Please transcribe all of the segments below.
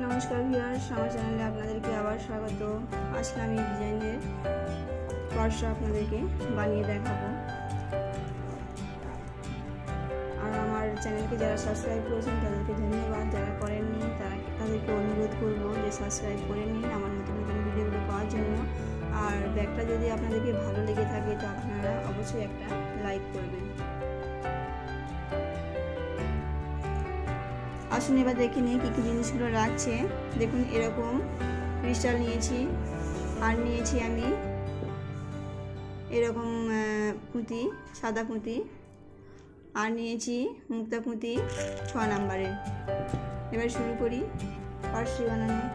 নমস্কার ভিউয়ার্স, আমার চ্যানেলে আপনাদেরকে আবার স্বাগত। আজকে আমি ডিজাইনের পার্স আপনাদেরকে বানিয়ে দেখাবো। আর আমার চ্যানেলকে যারা সাবস্ক্রাইব করেছেন তাদেরকে ধন্যবাদ, যারা করেননি তাদেরকে অনুরোধ করব যে সাবস্ক্রাইব করে নিন আমার নতুন নতুন ভিডিওগুলো পাওয়ার জন্য। আর ব্যাগটা যদি আপনাদেরকে ভালো লেগে থাকে তো আপনারা অবশ্যই একটা লাইক করবেন। আসুন এবার দেখে নিই কী কী জিনিসগুলো রাখছে। দেখুন, এরকম ক্রিস্টাল নিয়েছি, আর নিয়েছি আমি এরকম পুঁতি, সাদা পুঁতি, আর নিয়েছি মুক্তা পুঁতি 6 নাম্বারের। এবার শুরু করি পার্সটি বানানো।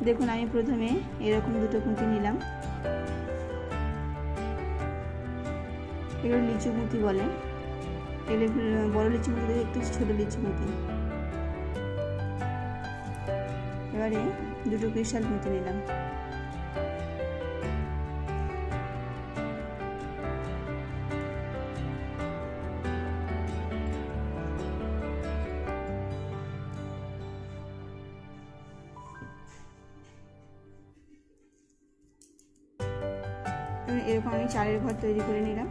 দেখুন, আমি প্রথমে এরকম দুটো পুঁতি নিলাম, এগুলো লিচু পুঁতি বলে, এগুলো বড় লিচু পুঁতি থেকে একটু ছোট লিচু পুঁতি। এবারে দুটো ক্রিস্টাল পুঁতি নিলাম, এরকম আমি চারের ঘর তৈরি করে নিলাম।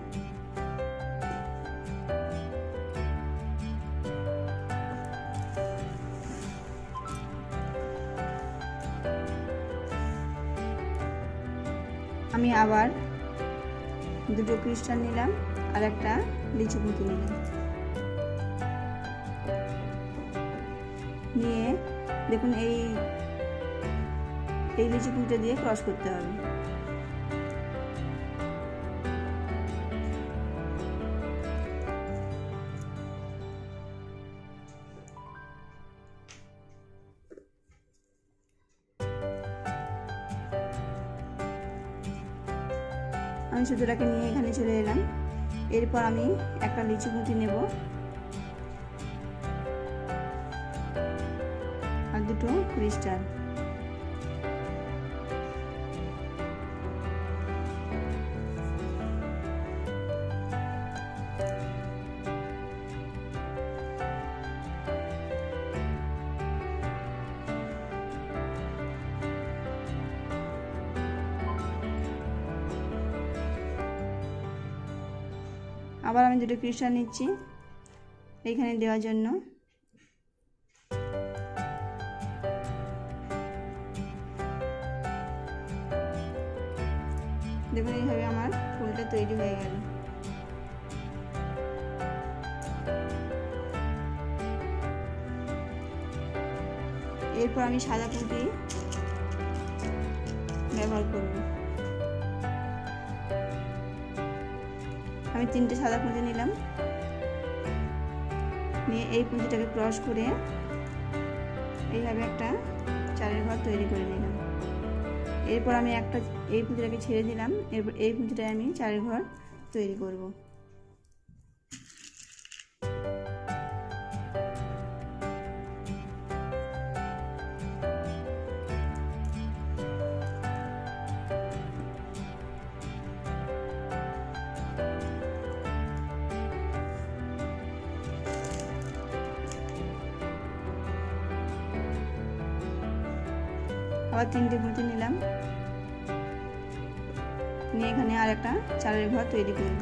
আমি আবার দুটো ক্রিস্টাল নিলাম আর একটা লিচু পুঁতি নিলাম, নিয়ে দেখুন এই লিচু পুঁতিটা দিয়ে ক্রস করতে হবে। আমি সুতোটাকে নিয়ে এখানে চলে এলাম। এরপর আমি একটা লিচু পুঁতি নেব আর দুটো ক্রিস্টাল। আবার আমি দুটো ক্রিস্টাল নিচ্ছি এইখানে দেওয়ার জন্য। দেখুন, এইভাবে আমার ফুলটা তৈরি হয়ে গেল। এরপর আমি সাদা পুঁতি ব্যবহার করব। আমি 3টে সাদা পুঁতি নিলাম, নিয়ে এই পুঁতিটাকে ক্রস করে এইভাবে একটা চারের ঘর তৈরি করে নিলাম। এরপর আমি এই পুঁতিটাকে ছেড়ে দিলাম, এরপর এই পুঁতিটায় আমি চারের ঘর তৈরি করব। আবার 3টে পুঁতি নিলাম, নিয়ে এখানে আর একটা চারের ঘর তৈরি করব।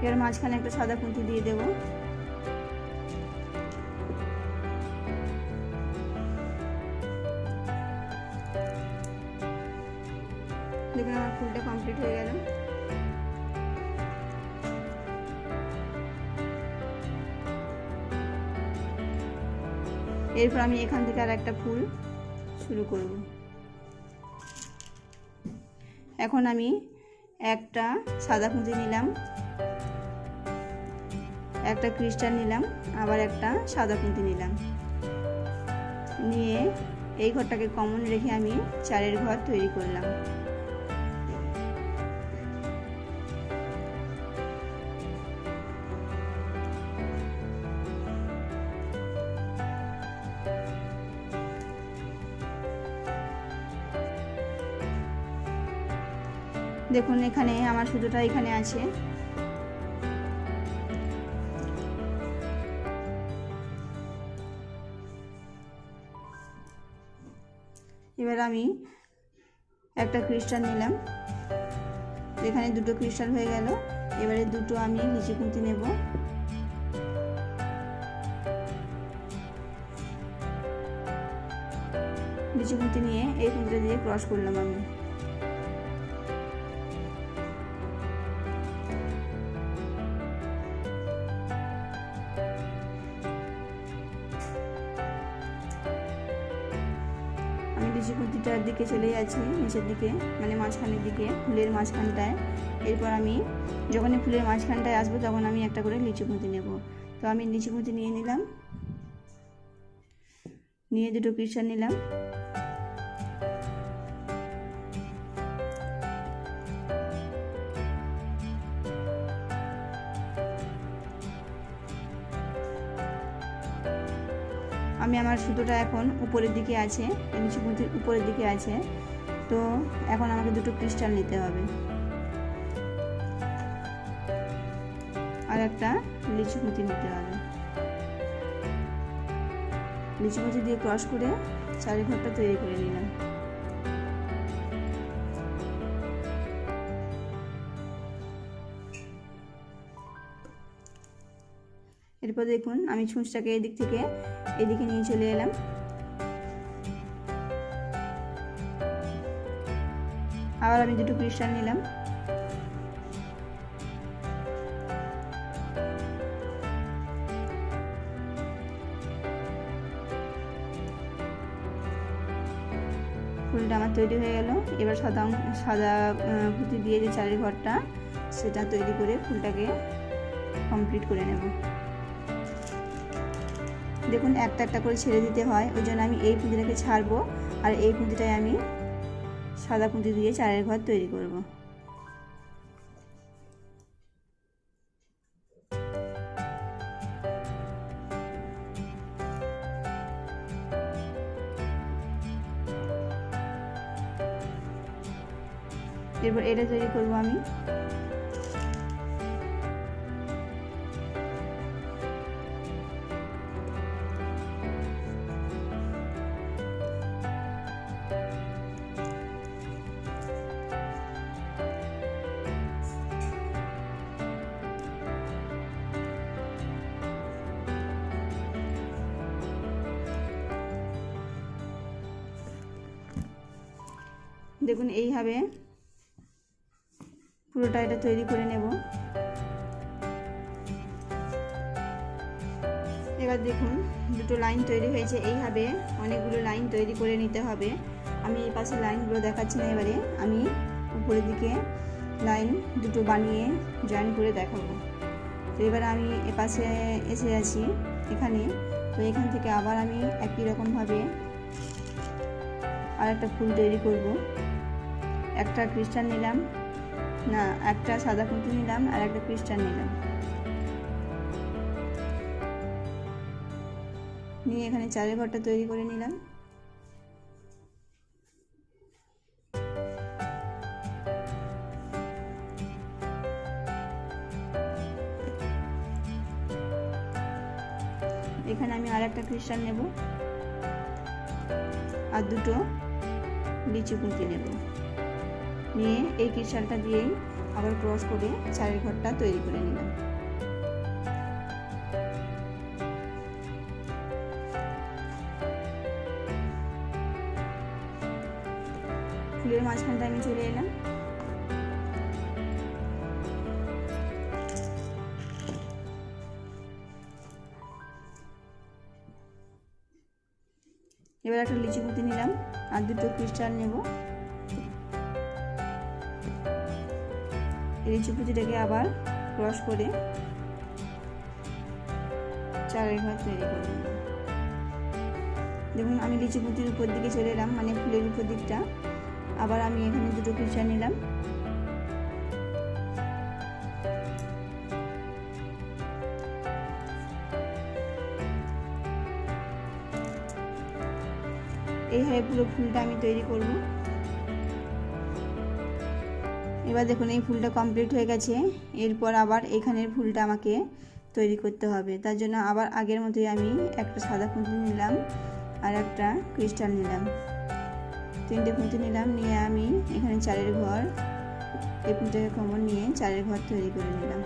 এর মাঝখানে একটা সাদা পুঁতি দিয়ে দেব। দেখুন, আমার ফুলটা কমপ্লিট হয়ে গেল। এরপর আমি এখান থেকে আর একটা ফুল শুরু করব। এখন আমি একটা সাদা পুঁতি নিলাম, একটা ক্রিস্টাল নিলাম, আবার একটা সাদা পুঁতি নিলাম, নিয়ে এই ঘরটাকে কমন রেখে আমি চারের ঘর তৈরি করলাম। দেখুন এখানে আমার সুতোটা এখানে আছে। এবার আমি একটা ক্রিস্টাল নিলাম, এখানে দুটো ক্রিস্টাল হয়ে গেল। এবারে দুটো আমি লিচি খুঁতি নেব। লিচি খুঁতি নিয়ে এই খুঁতিটা দিয়ে ক্রস করলাম আমি। লিচি খুঁতিটার দিকে চলে যাচ্ছি, নিচের দিকে মানে মাঝখানের দিকে, ফুলের মাঝখানটায়। এরপর আমি যখনই ফুলের মাঝখানটায় আসবো তখন আমি একটা করে লিচি খুঁতি নেব। তো আমি লিচি খুঁতি নিয়ে নিলাম, নিয়ে দুটো ক্রিস্টাল নিলাম। আমি আমার সুতোটা এখন উপরের দিকে আছে, লিচি খুঁতির উপরের দিকে আছে। তো এখন আমাকে দুটো ক্রিস্টাল নিতে হবে আর একটা লিচি খুঁতি নিতে হবে। লিচি খুঁতি দিয়ে ক্রস করে চারি ঘরটা তৈরি করে নিলাম। এরপর দেখুন আমি ছুঁচটাকে এদিক থেকে এদিকে নিয়ে চলে এলাম। আবার আমি দুটো ক্রিস্টাল নিলাম, ফুলটা আমার তৈরি হয়ে গেল। এবার সাদা পুঁতি দিয়ে যে চারি ঘরটা সেটা তৈরি করে ফুলটাকে কমপ্লিট করে নেব। দেখুন একটা একটা করে ছেড়ে দিতে হয়, ওই জন্য আমি এই পুঁতিটাকে ছাড়বো আর এই পুঁতিটায় আমি সাদা পুঁতি দিয়ে চারের ঘর তৈরি করব। এরপর এটা তৈরি করব আমি। দেখুন এইভাবে পুরোটা এটা তৈরি করে নেব। এবার দেখুন দুটো লাইন তৈরি হয়েছে, এইভাবে অনেকগুলো লাইন তৈরি করে নিতে হবে। আমি এই পাশে লাইনগুলো দেখাচ্ছি না, এবারে আমি উপরের দিকে লাইন দুটো বানিয়ে জয়েন করে দেখাবো। তো এবার আমি এ পাশে এসে আছি এখানে, তো এখান থেকে আবার আমি একই রকমভাবে আর একটা ফুল তৈরি করব। একটা ক্রিস্টাল নিলাম, না একটা সাদা পুঁতি নিলাম আর একটা ক্রিস্টাল নিলাম, নিয়ে এখানে চারের ঘরটা তৈরি করে নিলাম। এখানে আমি আর একটা ক্রিস্টাল নেব আর দুটো লিচি পুঁতি নেব, নিয়ে এই ক্রিস্টালটা দিয়েই আবার ক্রস করে চারের ঘরটা তৈরি করে নিলাম। ফুলের মাঝখানটা আমি চলে এলাম। এবার একটা লিচি পুঁতি নিলাম আর দুটো ক্রিস্টাল নেব। লিচি পুঁতিটাকে আবার ক্রস করে চারের ঘর তৈরি করে নিলাম। দেখুন আমি লিচু পুঁতির উপর দিকে চলে এলাম, মানে ফুলের উপর দিকটা। আবার আমি এখানে দুটো ক্রিস্টাল নিলাম। এইভাবে পুরো ফুলটা আমি তৈরি করব। এবার দেখুন এই ফুলটা কমপ্লিট হয়ে গেছে। এরপর আবার এখানের ফুলটা আমাকে তৈরি করতে হবে। তার জন্য আবার আগের মতোই আমি একটা সাদা পুঁতি নিলাম আর একটা ক্রিস্টাল নিলাম, 3টে পুঁতি নিলাম। নিয়ে আমি এখানে 4এর ঘর, এই পুঁতিটাকে কমন নিয়ে 4এর ঘর তৈরি করে নিলাম।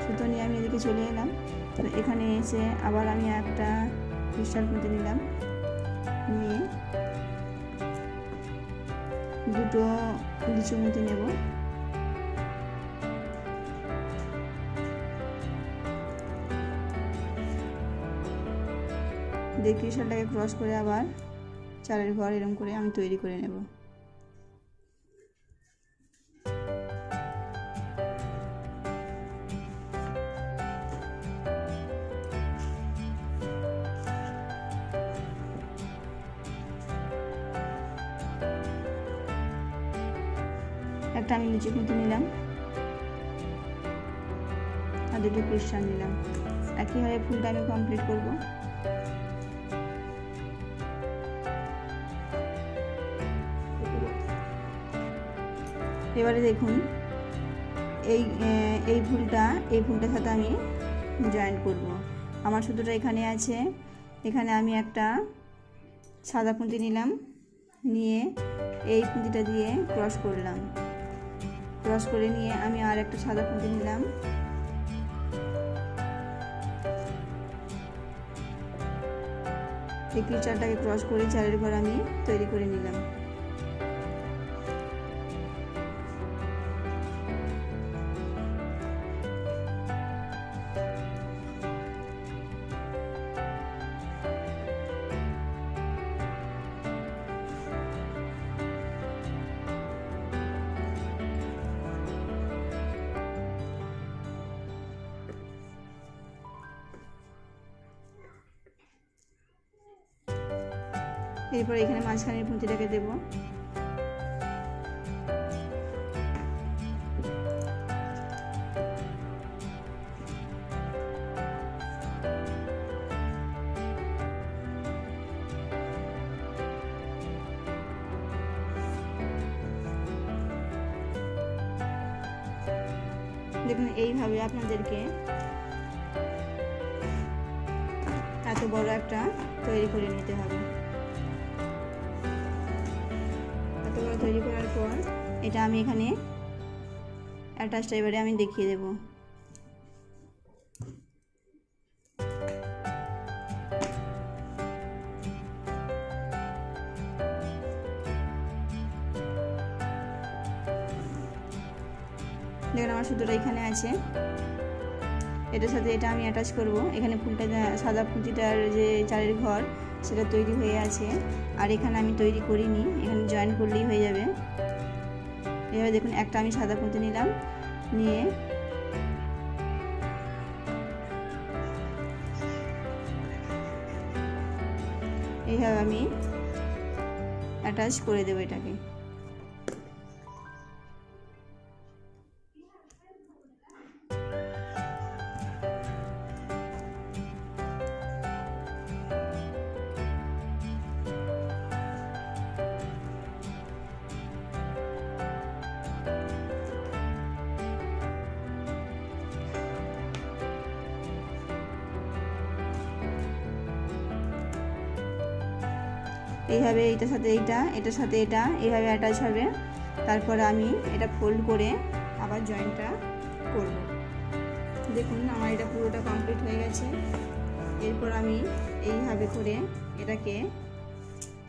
সুতো নিয়ে আমি এদিকে চলে এলাম। তো এখানে এসে আবার আমি একটা ক্রিস্টাল পুঁতি নিলাম, নিয়ে দুটো লিচু পুঁতি নেব। দিয়ে ক্রিস্টালটাকে ক্রস করে আবার 4এর ঘর এরকম করে আমি তৈরি করে নেব। একটা আমি লিচু পুঁতি নিলাম আর দুটো ক্রিস্টাল নিলাম। একইভাবে ফুলটা আমি কমপ্লিট করব। এবারে দেখুন এই ফুলটার সাথে আমি জয়েন্ট করব। আমার সুতোটা এখানে আছে, এখানে আমি একটা সাদা পুঁতি নিলাম, নিয়ে এই পুঁতিটা দিয়ে ক্রস করলাম। ক্রস করে নিয়ে আমি আর একটা সাদা পুঁতি নিলাম, এই ক্রিস্টালটাকে ক্রস করে 4এর ঘর আমি তৈরি করে নিলাম। এরপর এখানে মাঝখানের পুঁতিটাকে দেব। দেখুন এইভাবে আপনাদেরকে এত বড় একটা তৈরি করে নিতে হবে। এত বড় তৈরি করার পর এটা আমি এখানে অ্যাটাচটা এবারে আমি দেখিয়ে দেব। দেখুন আমার সুতোটা এখানে আছে, এটার সাথে এটা আমি অ্যাটাচ করব। এখানে ফুলটা সাদা পুঁতিটার যে 4এর ঘর সেটা তৈরি হয়ে আছে, আর এখানে আমি তৈরি করিনি, এখানে জয়েন করলেই হয়ে যাবে। এবার দেখুন একটা আমি সাদা পুঁতি নিলাম, নিয়ে এইভাবে আমি অ্যাটাচ করে দেবো এটাকে। এইভাবে এইটার সাথে এটার সাথে এটা এইভাবে অ্যাটাচ হবে। তারপর আমি এটা ফোল্ড করে আবার জয়েন্টটা করব। দেখুন আমার এটা পুরোটা কমপ্লিট হয়ে গেছে। এরপর আমি এইভাবে করে এটাকে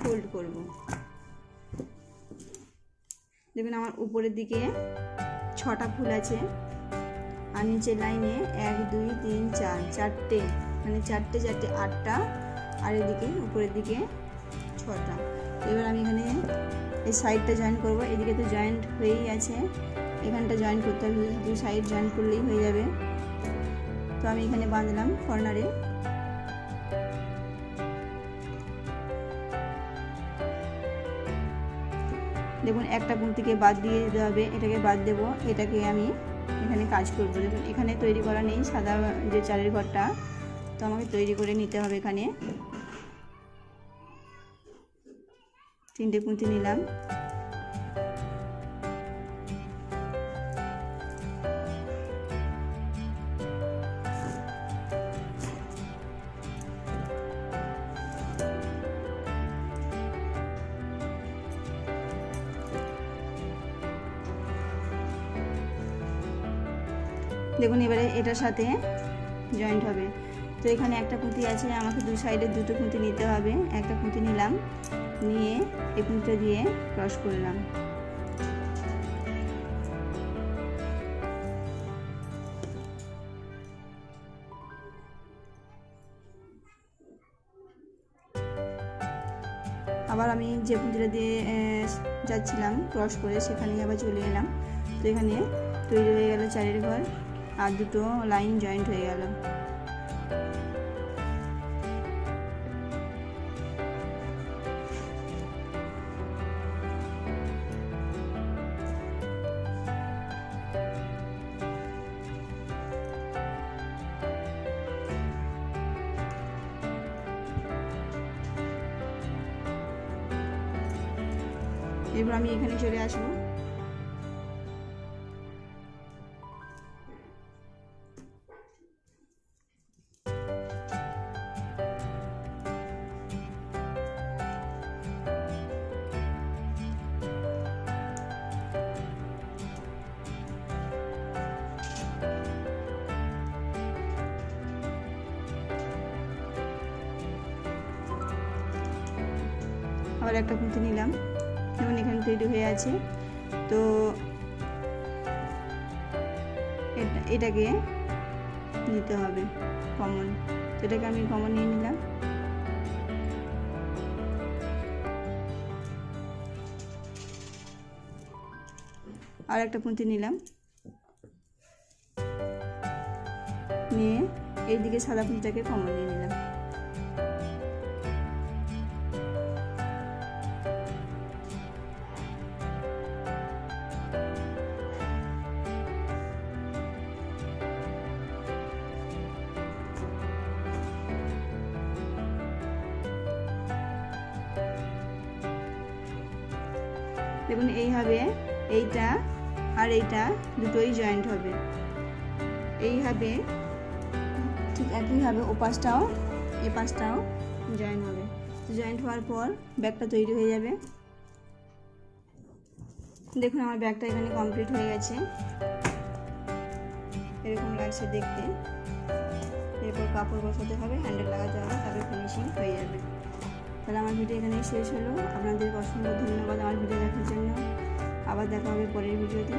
ফোল্ড করব। দেখুন আমার উপরের দিকে 6টা ফুল আছে, আর নিচের লাইনে 1 2 3 4 4টে, মানে 4টে 8টা, আর এদিকে উপরের দিকে 6টা। এবার আমি এখানে এই সাইডটা জয়েন করব। এদিকে তো জয়েন্ট হয়েই আছে, এখানটা জয়েন করতে হবে, 2 সাইড জয়েন করলেই হয়ে যাবে। তো আমি এখানে বাঁধলাম কর্নারে। দেখুন একটা কুর্তিকে বাদ দিয়ে দিতে হবে, এটাকে বাদ দেবো, এটাকে আমি এখানে কাজ করব। দেখুন এখানে তৈরি করা নেই সাদা যে চালের ঘরটা, তো আমাকে তৈরি করে নিতে হবে। এখানে 3টে কুর্তি নিলাম। দেখুন এবারে এটার সাথে জয়েন্ট হবে। তো এখানে একটা খুঁতি আছে, আমাকে দু সাইডে 2টো খুঁতি নিতে হবে। একটা খুঁতি নিলাম, নিয়ে এই খুঁতিটা দিয়ে ক্রস করলাম। আবার আমি যে খুঁতিটা দিয়ে যাচ্ছিলাম ক্রস করে, সেখানে আবার চলে এলাম। তো এখানে তৈরি হয়ে গেল চারের ঘর, আর 2টো লাইন জয়েন্ট হয়ে গেল। এরপর আমি এখানে চলে আসবো। আবার একটা খুঁতি নিলাম, যেমন এখানে তৈরি হয়ে আছে। তো এটাকে নিতে হবে কমন, তো এটাকে আমি কমন নিয়ে নিলাম। আর একটা পুঁতি নিলাম, নিয়ে এইদিকে সাদা পুঁতিটাকে কমন নিয়ে নিলাম। দেখুন এইভাবে এইটা আর এইটা দুটোই জয়েন্ট হবে। এইভাবে ঠিক একইভাবে ওপাশটাও এপাশটাও জয়েন্ট হবে। জয়েন্ট হওয়ার পর ব্যাগটা তৈরি হয়ে যাবে। দেখুন আমার ব্যাগটা এখানে কমপ্লিট হয়ে গেছে, এরকম লাগছে দেখতে। এরপর কাপড় বসাতে হবে, হ্যান্ডেল লাগাতে হবে, তারপরে ফিনিশিং হয়ে যাবে। তাহলে আমার ভিডিও এখানেই শেষ হলো। আপনাদের অসংখ্য ধন্যবাদ আমার ভিডিও দেখার জন্য। আবার দেখা হবে পরের ভিডিওতে।